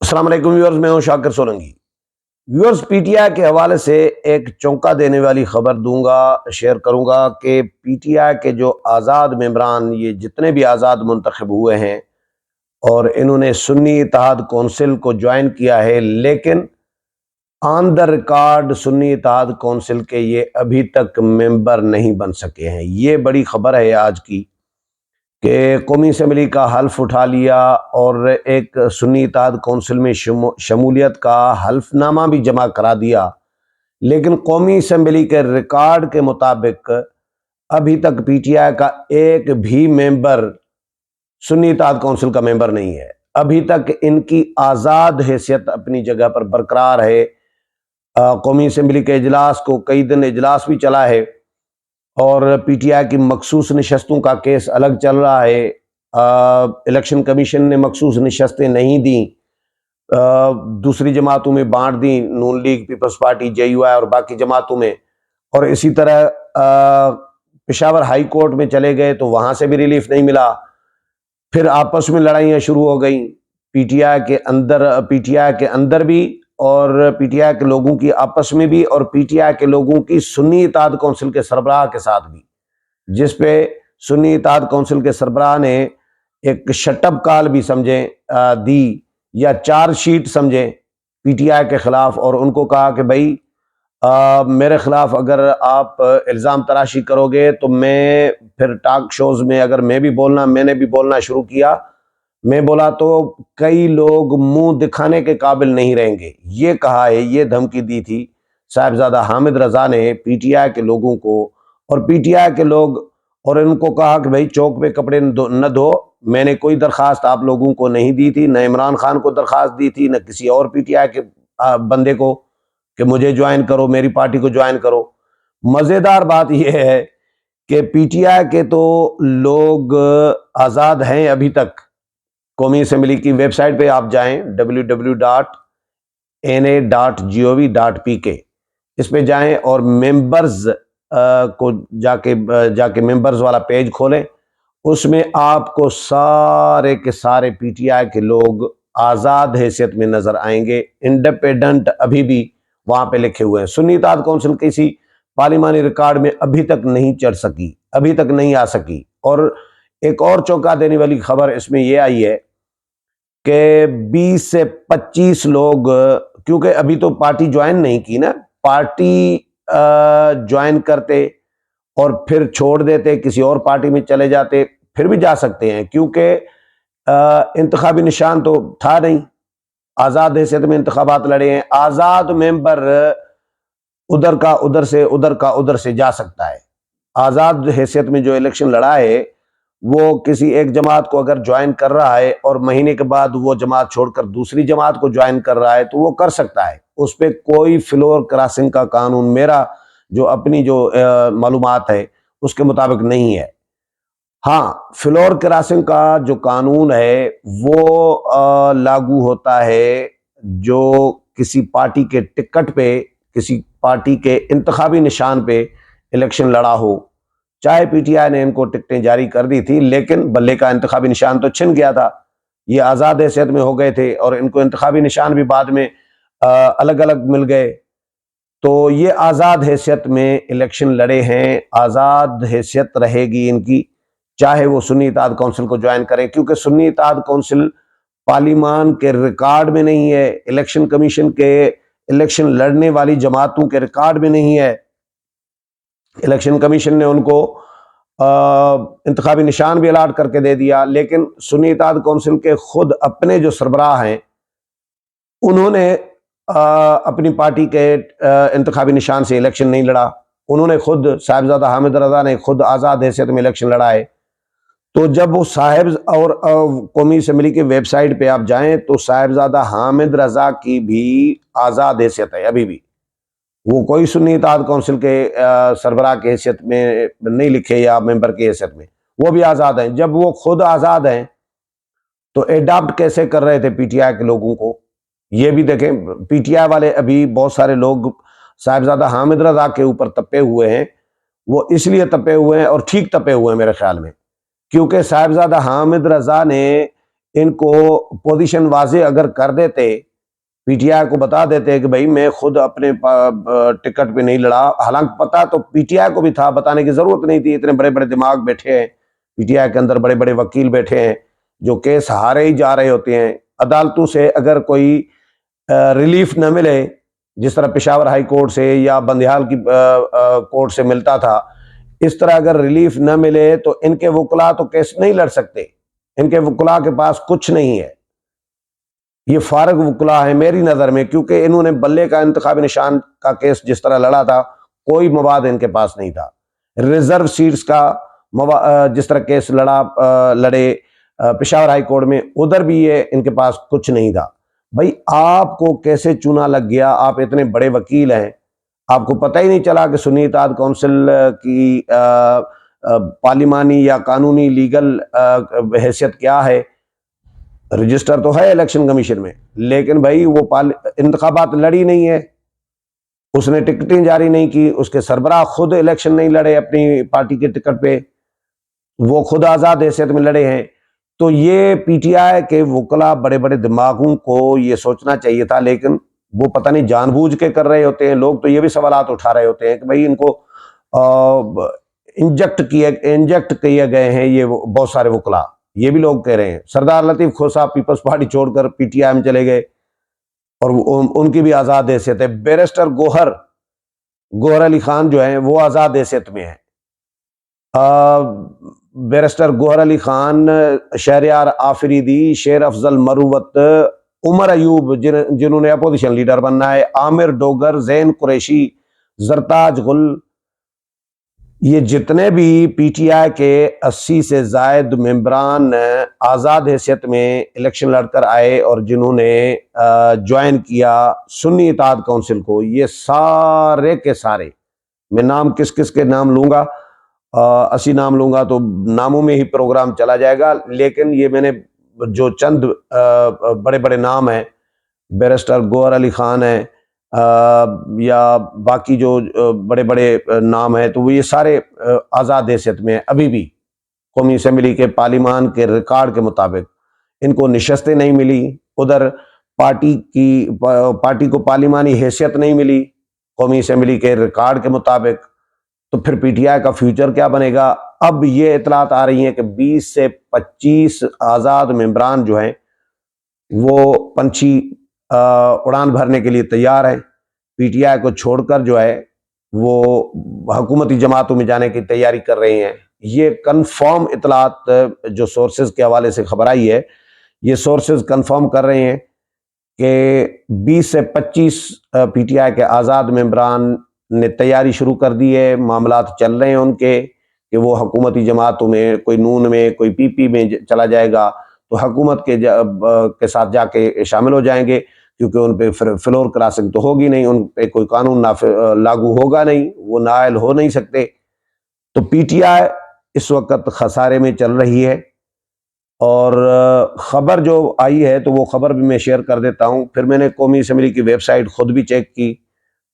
السلام علیکم ویورز، میں ہوں Shakir Solangi. Viewers, P T I کے حوالے سے ایک چونکا دینے والی خبر دوں گا، شیئر کروں گا کہ پی ٹی آئی کے جو آزاد ممبران، یہ جتنے بھی آزاد منتخب ہوئے ہیں اور انہوں نے سنی اتحاد کونسل کو جوائن کیا ہے، لیکن آن دا ریکارڈ سنی اتحاد کونسل کے یہ ابھی تک ممبر نہیں بن سکے ہیں۔ یہ بڑی خبر ہے آج کی کہ قومی اسمبلی کا حلف اٹھا لیا اور ایک سنی اتحاد کونسل میں شمولیت کا حلف نامہ بھی جمع کرا دیا، لیکن قومی اسمبلی کے ریکارڈ کے مطابق ابھی تک پی ٹی آئی کا ایک بھی ممبر سنی اتحاد کونسل کا ممبر نہیں ہے۔ ابھی تک ان کی آزاد حیثیت اپنی جگہ پر برقرار ہے۔ قومی اسمبلی کے اجلاس کو کئی دن اجلاس بھی چلا ہے اور پی ٹی آئی کی مخصوص نشستوں کا کیس الگ چل رہا ہے۔ الیکشن کمیشن نے مخصوص نشستیں نہیں دیں، دوسری جماعتوں میں بانٹ دیں، Noon League, Peoples Party, J U I اور باقی جماعتوں میں، اور اسی طرح پشاور ہائی کورٹ میں چلے گئے تو وہاں سے بھی ریلیف نہیں ملا۔ پھر آپس میں لڑائیاں شروع ہو گئیں پی ٹی آئی کے اندر بھی اور پی ٹی آئی کے لوگوں کی آپس میں بھی، اور پی ٹی آئی کے لوگوں کی سنی اتحاد کونسل کے سربراہ کے ساتھ بھی، جس پہ سنی اتحاد کونسل کے سربراہ نے ایک شٹ اپ کال بھی سمجھیں دی یا چارج شیٹ سمجھیں پی ٹی آئی کے خلاف، اور ان کو کہا کہ بھائی میرے خلاف اگر آپ الزام تراشی کرو گے تو میں پھر ٹاک شوز میں اگر میں نے بھی بولنا شروع کیا، میں بولا تو کئی لوگ منہ دکھانے کے قابل نہیں رہیں گے۔ یہ کہا ہے، یہ دھمکی دی تھی صاحبزادہ حامد رضا نے پی ٹی آئی کے لوگوں کو، اور پی ٹی آئی کے لوگ اور ان کو کہا کہ بھائی چوک پہ کپڑے نہ دھو۔ میں نے کوئی درخواست آپ لوگوں کو نہیں دی تھی، نہ عمران خان کو درخواست دی تھی، نہ کسی اور پی ٹی آئی کے بندے کو کہ مجھے جوائن کرو، میری پارٹی کو جوائن کرو۔ مزیدار بات یہ ہے کہ پی ٹی آئی کے تو لوگ آزاد ہیں ابھی تک۔ قومی اسمبلی کی ویب سائٹ پہ آپ جائیں www.na.gov.pk، اس پہ جائیں اور ممبرز کو جا کے ممبرز والا پیج کھولیں۔ اس میں آپ کو سارے کے سارے پی ٹی آئی کے لوگ آزاد حیثیت میں نظر آئیں گے۔ انڈیپینڈنٹ ابھی بھی وہاں پہ لکھے ہوئے ہیں۔ سنی اتحاد کونسل کسی پارلیمانی ریکارڈ میں ابھی تک نہیں چڑھ سکی، ابھی تک نہیں آ سکی۔ اور ایک اور چونکا دینے والی خبر اس میں یہ آئی ہے کہ 20 سے 25 لوگ، کیونکہ ابھی تو پارٹی جوائن نہیں کی نا، پارٹی جوائن کرتے اور پھر چھوڑ دیتے، کسی اور پارٹی میں چلے جاتے، پھر بھی جا سکتے ہیں، کیونکہ انتخابی نشان تو تھا نہیں، آزاد حیثیت میں انتخابات لڑے ہیں۔ آزاد ممبر ادھر کا ادھر سے جا سکتا ہے۔ آزاد حیثیت میں جو الیکشن لڑا ہے وہ کسی ایک جماعت کو اگر جوائن کر رہا ہے اور مہینے کے بعد وہ جماعت چھوڑ کر دوسری جماعت کو جوائن کر رہا ہے تو وہ کر سکتا ہے۔ اس پہ کوئی فلور کراسنگ کا قانون میرا جو اپنی جو معلومات ہے اس کے مطابق نہیں ہے۔ ہاں، فلور کراسنگ کا جو قانون ہے وہ لاگو ہوتا ہے جو کسی پارٹی کے ٹکٹ پہ، کسی پارٹی کے انتخابی نشان پہ الیکشن لڑا ہو۔ چاہے پی ٹی آئی نے ان کو ٹکٹیں جاری کر دی تھی، لیکن بلے کا انتخابی نشان تو چھن گیا تھا۔ یہ آزاد حیثیت میں ہو گئے تھے اور ان کو انتخابی نشان بھی بعد میں الگ الگ مل گئے۔ تو یہ آزاد حیثیت میں الیکشن لڑے ہیں، آزاد حیثیت رہے گی ان کی، چاہے وہ سنی اتحاد کونسل کو جوائن کریں، کیونکہ سنی اتحاد کونسل پارلیمان کے ریکارڈ میں نہیں ہے، الیکشن کمیشن کے الیکشن لڑنے والی جماعتوں کے ریکارڈ میں نہیں ہے۔ الیکشن کمیشن نے ان کو انتخابی نشان بھی الاٹ کر کے دے دیا، لیکن سنی اتحاد کونسل کے خود اپنے جو سربراہ ہیں انہوں نے اپنی پارٹی کے انتخابی نشان سے الیکشن نہیں لڑا۔ انہوں نے خود، صاحبزادہ حامد رضا نے خود آزاد حیثیت میں الیکشن لڑا ہے۔ تو جب وہ صاحب اور قومی اسمبلی کی ویب سائٹ پہ آپ جائیں تو صاحبزادہ حامد رضا کی بھی آزاد حیثیت ہے ابھی بھی، وہ کوئی سنی اتحاد کونسل کے سربراہ کی حیثیت میں نہیں لکھے یا ممبر کی حیثیت میں، وہ بھی آزاد ہیں۔ جب وہ خود آزاد ہیں تو ایڈاپٹ کیسے کر رہے تھے پی ٹی آئی کے لوگوں کو؟ یہ بھی دیکھیں، پی ٹی آئی والے ابھی بہت سارے لوگ صاحبزادہ حامد رضا کے اوپر تپے ہوئے ہیں وہ اس لیے تپے ہوئے ہیں، اور ٹھیک تپے ہوئے ہیں میرے خیال میں، کیونکہ صاحبزادہ حامد رضا نے ان کو پوزیشن واضح اگر کر دیتے، پی ٹی آئی کو بتا دیتے کہ بھائی میں خود اپنے ٹکٹ پہ نہیں لڑا، حالانکہ پتا تو پی ٹی آئی کو بھی تھا، بتانے کی ضرورت نہیں تھی، اتنے بڑے بڑے دماغ بیٹھے ہیں پی ٹی آئی کے اندر، بڑے بڑے وکیل بیٹھے ہیں جو کیس ہارے ہی جا رہے ہوتے ہیں عدالتوں سے، اگر کوئی ریلیف نہ ملے جس طرح پشاور ہائی کورٹ سے یا بندیال کی کورٹ سے ملتا تھا، اس طرح اگر ریلیف نہ ملے تو ان کے وکلا تو کیس نہیں لڑ سکتے، ان کے وکلا کے پاس کچھ نہیں ہے، یہ فارغ وکلا ہے میری نظر میں، کیونکہ انہوں نے بلے کا انتخابی نشان کا کیس جس طرح لڑا تھا کوئی مواد ان کے پاس نہیں تھا، ریزرو سیٹس کا جس طرح کیس لڑے پشاور ہائی کورٹ میں، ادھر بھی یہ ان کے پاس کچھ نہیں تھا۔ بھائی آپ کو کیسے چنا لگ گیا؟ آپ اتنے بڑے وکیل ہیں، آپ کو پتہ ہی نہیں چلا کہ سنی اتحاد کونسل کی پارلیمانی یا قانونی لیگل حیثیت کیا ہے؟ رجسٹر تو ہے الیکشن کمیشن میں، لیکن بھائی وہ انتخابات لڑی نہیں ہے، اس نے ٹکٹیں جاری نہیں کی، اس کے سربراہ خود الیکشن نہیں لڑے اپنی پارٹی کے ٹکٹ پہ، وہ خود آزاد حیثیت میں لڑے ہیں۔ تو یہ پی ٹی آئی کے وکلا بڑے بڑے دماغوں کو یہ سوچنا چاہیے تھا، لیکن وہ پتہ نہیں جان بوجھ کے کر رہے ہوتے ہیں۔ لوگ تو یہ بھی سوالات اٹھا رہے ہوتے ہیں کہ بھائی ان کو انجیکٹ کیے گئے ہیں یہ بہت سارے وکلا، یہ بھی لوگ کہہ رہے ہیں۔ سردار لطیف کھوسہ پیپلز پارٹی چھوڑ کر پی ٹی آئی میں چلے گئے اور ان کی بھی آزاد حیثیت ہے۔ بیرسٹر گوہر علی خان جو ہیں وہ آزاد حیثیت میں ہیں۔ بیرسٹر گوہر علی خان، شہریار آفریدی، شیر افضل مروت، عمر ایوب جنہوں نے اپوزیشن لیڈر بننا ہے، عامر ڈوگر، زین قریشی، زرتاج گل، یہ جتنے بھی پی ٹی آئی کے 80 سے زائد ممبران آزاد حیثیت میں الیکشن لڑ کر آئے اور جنہوں نے جوائن کیا سنی اتحاد کونسل کو، یہ سارے کے سارے، میں نام کس کس کے نام لوں گا، 80 نام لوں گا تو ناموں میں ہی پروگرام چلا جائے گا، لیکن یہ میں نے جو چند بڑے بڑے نام ہیں، بیرسٹر گوہر علی خان ہیں یا باقی جو بڑے بڑے نام ہیں، تو وہ یہ سارے آزاد حیثیت میں ہیں۔ ابھی بھی قومی اسمبلی کے پارلیمان کے ریکارڈ کے مطابق ان کو نشستیں نہیں ملی، ادھر پارٹی کو پارلیمانی حیثیت نہیں ملی قومی اسمبلی کے ریکارڈ کے مطابق، تو پھر پی ٹی آئی کا فیوچر کیا بنے گا؟ اب یہ اطلاعات آ رہی ہیں کہ 20 سے 25 آزاد ممبران جو ہیں وہ پنچھی اڑان بھرنے کے لیے تیار ہیں، پی ٹی آئی کو چھوڑ کر جو ہے وہ حکومتی جماعتوں میں جانے کی تیاری کر رہے ہیں۔ یہ کنفرم اطلاعات جو سورسز کے حوالے سے خبر آئی ہے، یہ سورسز کنفرم کر رہے ہیں کہ 20 سے 25 پی ٹی آئی کے آزاد ممبران نے تیاری شروع کر دی ہے، معاملات چل رہے ہیں ان کے کہ وہ حکومتی جماعتوں میں، کوئی نون میں، کوئی پی پی میں چلا جائے گا تو حکومت کے ساتھ جا کے شامل ہو جائیں گے، کیونکہ ان پہ فلور کراسنگ تو ہوگی نہیں، ان پہ کوئی قانون لاگو ہوگا نہیں، وہ نائل ہو نہیں سکتے۔ تو پی ٹی آئی اس وقت خسارے میں چل رہی ہے، اور خبر جو آئی ہے تو وہ خبر بھی میں شیئر کر دیتا ہوں۔ پھر میں نے قومی اسمبلی کی ویب سائٹ خود بھی چیک کی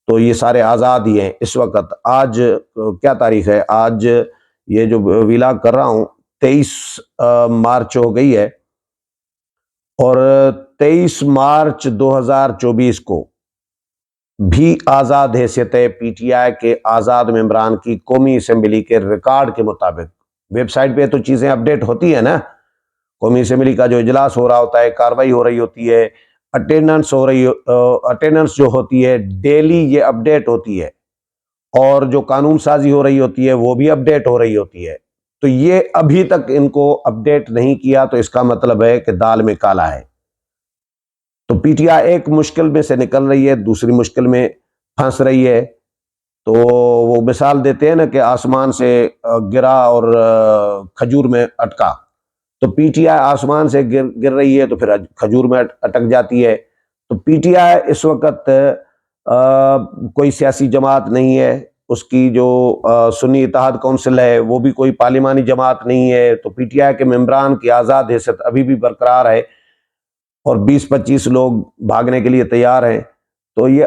تو یہ سارے آزاد ہی ہیں اس وقت۔ آج کیا تاریخ ہے؟ آج یہ جو ویلاگ کر رہا ہوں 23 مارچ ہو گئی ہے، اور 23 مارچ 2024 کو بھی آزاد حیثیت ہے پی ٹی آئی کے آزاد ممبران کی قومی اسمبلی کے ریکارڈ کے مطابق۔ ویب سائٹ پہ تو چیزیں اپڈیٹ ہوتی ہیں نا، قومی اسمبلی کا جو اجلاس ہو رہا ہوتا ہے، کاروائی ہو رہی ہوتی ہے، اٹینڈنس جو ہوتی ہے ڈیلی یہ اپڈیٹ ہوتی ہے، اور جو قانون سازی ہو رہی ہوتی ہے وہ بھی اپڈیٹ ہو رہی ہوتی ہے۔ تو یہ ابھی تک ان کو اپڈیٹ نہیں کیا تو اس کا مطلب ہے کہ دال میں کالا ہے۔ تو پی ٹی آئی ایک مشکل میں سے نکل رہی ہے، دوسری مشکل میں پھنس رہی ہے۔ تو وہ مثال دیتے ہیں نا کہ آسمان سے گرا اور کھجور میں اٹکا، تو پی ٹی آئی آسمان سے گر رہی ہے تو پھر کھجور میں اٹک جاتی ہے۔ تو پی ٹی آئی اس وقت کوئی سیاسی جماعت نہیں ہے، اس کی جو سنی اتحاد کونسل ہے وہ بھی کوئی پارلیمانی جماعت نہیں ہے، تو پی ٹی آئی کے ممبران کی آزاد حیثیت ابھی بھی برقرار ہے، اور 20-25 لوگ بھاگنے کے لیے تیار ہیں۔ تو یہ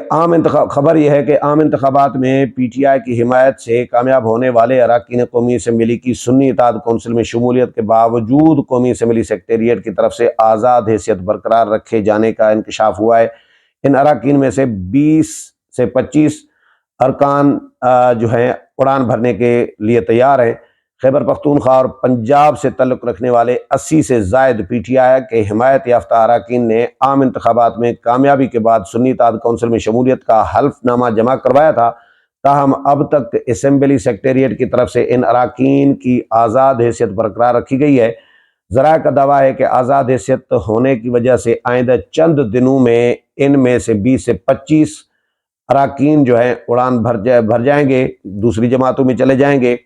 خبر یہ ہے کہ عام انتخابات میں پی ٹی آئی کی حمایت سے کامیاب ہونے والے اراکین قومی اسمبلی کی سنی اتحاد کونسل میں شمولیت کے باوجود قومی اسمبلی سیکریٹریٹ کی طرف سے آزاد حیثیت برقرار رکھے جانے کا انکشاف ہوا ہے۔ ان اراکین میں سے 20 سے 25 ارکان جو ہیں اڑان بھرنے کے لیے تیار ہیں۔ خیبر پختونخوا اور پنجاب سے تعلق رکھنے والے 80 سے زائد پی ٹی آئی کے حمایت یافتہ اراکین نے عام انتخابات میں کامیابی کے بعد سنی اتحاد کونسل میں شمولیت کا حلف نامہ جمع کروایا تھا، تاہم اب تک اسمبلی سیکریٹریٹ کی طرف سے ان اراکین کی آزاد حیثیت برقرار رکھی گئی ہے۔ ذرائع کا دعویٰ ہے کہ آزاد حیثیت ہونے کی وجہ سے آئندہ چند دنوں میں ان میں سے 20 سے 25 اراکین جو ہیں اڑان بھر جائیں گے، دوسری جماعتوں میں چلے جائیں گے۔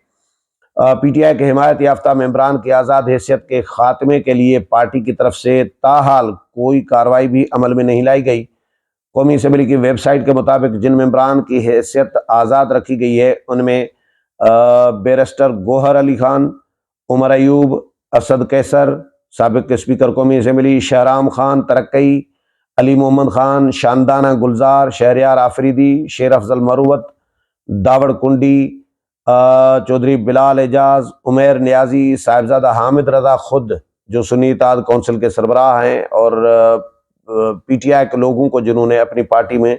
پی ٹی آئی کے حمایت یافتہ ممبران کی آزاد حیثیت کے خاتمے کے لیے پارٹی کی طرف سے تاحال کوئی کارروائی بھی عمل میں نہیں لائی گئی۔ قومی اسمبلی کی ویب سائٹ کے مطابق جن ممبران کی حیثیت آزاد رکھی گئی ہے ان میں بیرسٹر گوہر علی خان، عمر ایوب، اسد قیصر، سابق اسپیکر قومی اسمبلی شہرام خان ترکئی، علی محمد خان، شاندانہ گلزار، شہریار آفریدی، شیر افضل مروت، داوڑ کنڈی، چودھری بلال اعجاز، عمیر نیازی، صاحبزادہ حامد رضا خود جو سنی اتحاد کونسل کے سربراہ ہیں، اور پی ٹی آئی کے لوگوں کو جنہوں نے اپنی پارٹی میں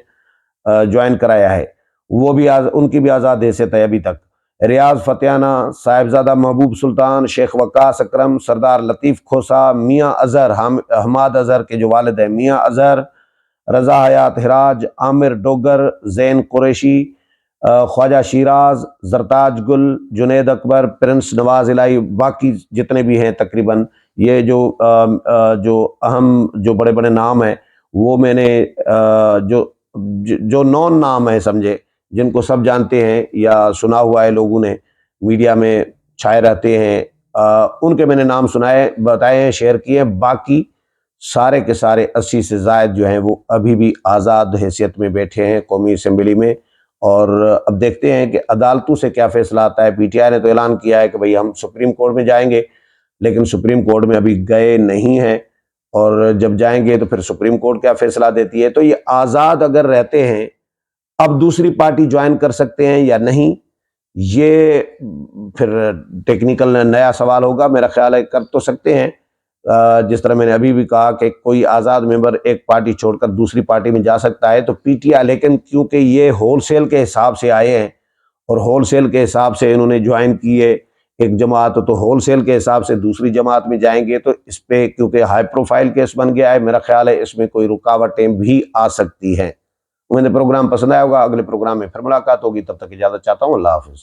جوائن کرایا ہے وہ بھی ان کی بھی آزاد حیثیت ہے ابھی تک۔ ریاض فتیانہ، صاحبزادہ محبوب سلطان، شیخ وقاص اکرم، سردار لطیف کھوسا، میاں اظہر، حماد اظہر کے جو والد ہیں میاں اظہر، رضا حیات ہراج، عامر ڈوگر، زین قریشی، خواجہ شیراز، زرتاج گل، جنید اکبر، پرنس نواز الہی، باقی جتنے بھی ہیں تقریباً یہ جو اہم جو بڑے بڑے نام ہیں وہ میں نے جو نون نام ہیں سمجھے، جن کو سب جانتے ہیں یا سنا ہوا ہے لوگوں نے، میڈیا میں چھائے رہتے ہیں، ان کے میں نے نام سنائے، بتائے ہیں، شیئر کیے۔ باقی سارے کے سارے 80 سے زائد جو ہیں وہ ابھی بھی آزاد حیثیت میں بیٹھے ہیں قومی اسمبلی میں، اور اب دیکھتے ہیں کہ عدالتوں سے کیا فیصلہ آتا ہے۔ پی ٹی آئی نے تو اعلان کیا ہے کہ بھئی ہم سپریم کورٹ میں جائیں گے، لیکن سپریم کورٹ میں ابھی گئے نہیں ہیں، اور جب جائیں گے تو پھر سپریم کورٹ کیا فیصلہ دیتی ہے۔ تو یہ آزاد اگر رہتے ہیں اب دوسری پارٹی جوائن کر سکتے ہیں یا نہیں، یہ پھر ٹیکنیکل نیا سوال ہوگا۔ میرا خیال ہے کر تو سکتے ہیں، جس طرح میں نے ابھی بھی کہا کہ کوئی آزاد ممبر ایک پارٹی چھوڑ کر دوسری پارٹی میں جا سکتا ہے، تو پی ٹی آئی لیکن کیونکہ یہ ہول سیل کے حساب سے آئے ہیں اور ہول سیل کے حساب سے انہوں نے جوائن کیے ایک جماعت، تو ہول سیل کے حساب سے دوسری جماعت میں جائیں گے، تو اس پہ کیونکہ ہائی پروفائل کیس بن گیا ہے، میرا خیال ہے اس میں کوئی رکاوٹیں بھی آ سکتی ہیں۔ امید پروگرام پسند آیا ہوگا، اگلے پروگرام میں پھر ملاقات ہوگی، تب تک اجازت چاہتا ہوں، اللہ حافظ۔